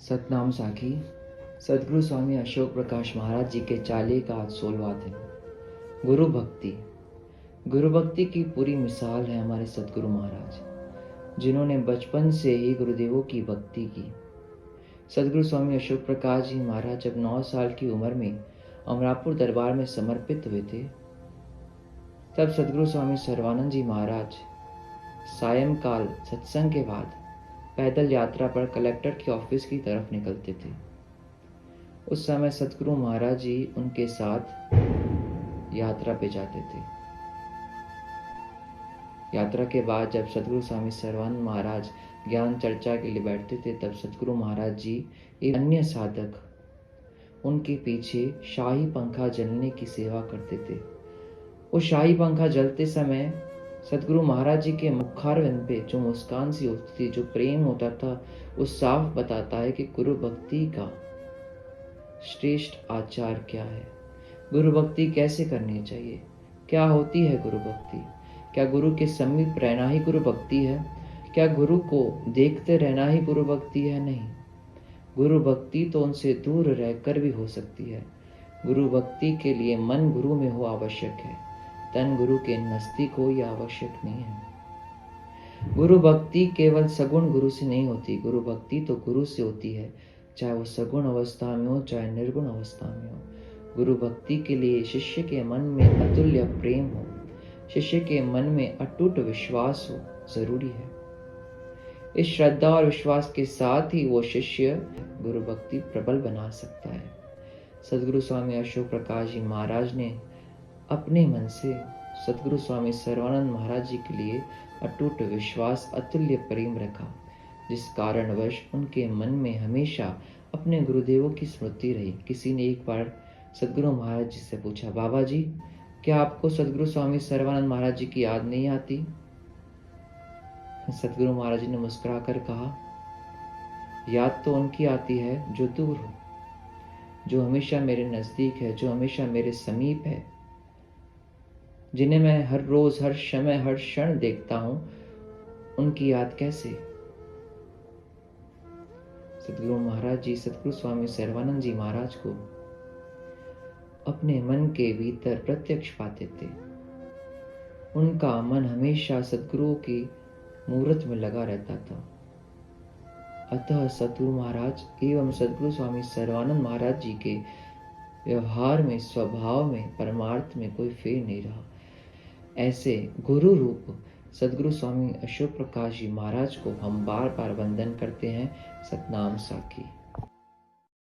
सतनाम साखी। सदगुरु स्वामी अशोक प्रकाश महाराज जी के चालीहे का आज 16वां दिन। गुरु भक्ति। गुरु भक्ति की पूरी मिसाल है हमारे सदगुरु महाराज, जिन्होंने बचपन से ही गुरुदेवों की भक्ति की। सदगुरु स्वामी अशोक प्रकाश जी महाराज जब 9 साल की उम्र में अमरापुर दरबार में समर्पित हुए थे, तब सदगुरु स्वामी सर्वानंद जी महाराज सायंकाल सत्संग के बाद पैदल यात्रा पर कलेक्टर के ऑफिस की तरफ निकलते थे। उस समय सदगुरु महाराज जी उनके साथ यात्रा पे जाते थे। यात्रा के बाद जब सदगुरु स्वामी सर्वानंद महाराज ज्ञान चर्चा के लिए बैठते थे, तब सदगुरु महाराज जी एक अन्य साधक उनके पीछे शाही पंखा जलने की सेवा करते थे। उस शाही पंखा जलते समय सदगुरु महाराज जी के मुखारविंद पे जो मुस्कान सी होती थी, जो प्रेम होता था, वो साफ बताता है कि गुरु भक्ति का श्रेष्ठ आचार क्या है, गुरु भक्ति कैसे करनी चाहिए, क्या होती है गुरु भक्ति। क्या गुरु के समीप रहना ही गुरु भक्ति है? क्या गुरु को देखते रहना ही गुरु भक्ति है? नहीं, गुरु भक्ति तो उनसे दूर रहकर भी हो सकती है। गुरु भक्ति के लिए मन गुरु में हो आवश्यक है, तन गुरु के नजदीक हो यह आवश्यक नहीं है। गुरु भक्ति केवल सगुण गुरु से नहीं होती, गुरु भक्ति तो गुरु से होती है, चाहे वो सगुण अवस्था में हो चाहे निर्गुण अवस्था में हो। गुरु भक्ति के लिए शिष्य के मन में अतुल्य प्रेम हो, शिष्य के मन में अटूट विश्वास हो जरूरी है। इस श्रद्धा और विश्वास के साथ ही वो शिष्य गुरु भक्ति प्रबल बना सकता है। सदगुरु स्वामी अशोक प्रकाश जी महाराज ने अपने मन से सदगुरु स्वामी सर्वानंद महाराज जी के लिए अटूट विश्वास, अतुल्य प्रेम रखा, जिस कारणवश उनके मन में हमेशा अपने गुरुदेवों की स्मृति रही। किसी ने एक बार सदगुरु महाराज जी से पूछा, बाबा जी, क्या आपको सदगुरु स्वामी सर्वानंद महाराज जी की याद नहीं आती? सदगुरु महाराज जी ने मुस्कुराकर कहा, याद तो उनकी आती है जो दूर हो, जो हमेशा मेरे नजदीक है, जो हमेशा मेरे समीप है, जिन्हें मैं हर रोज, हर समय, हर क्षण देखता हूं, उनकी याद कैसे? सदगुरु महाराज जी सदगुरु स्वामी सर्वानंद जी महाराज को अपने मन के भीतर प्रत्यक्ष पाते थे। उनका मन हमेशा सदगुरुओं की मूर्त में लगा रहता था। अतः सदगुरु महाराज एवं सदगुरु स्वामी सर्वानंद महाराज जी के व्यवहार में, स्वभाव में, परमार्थ में कोई फेर नहीं रहा। ऐसे गुरु रूप सदगुरु स्वामी अशोक प्रकाश जी महाराज को हम बार बार वंदन करते हैं। सतनाम साखी।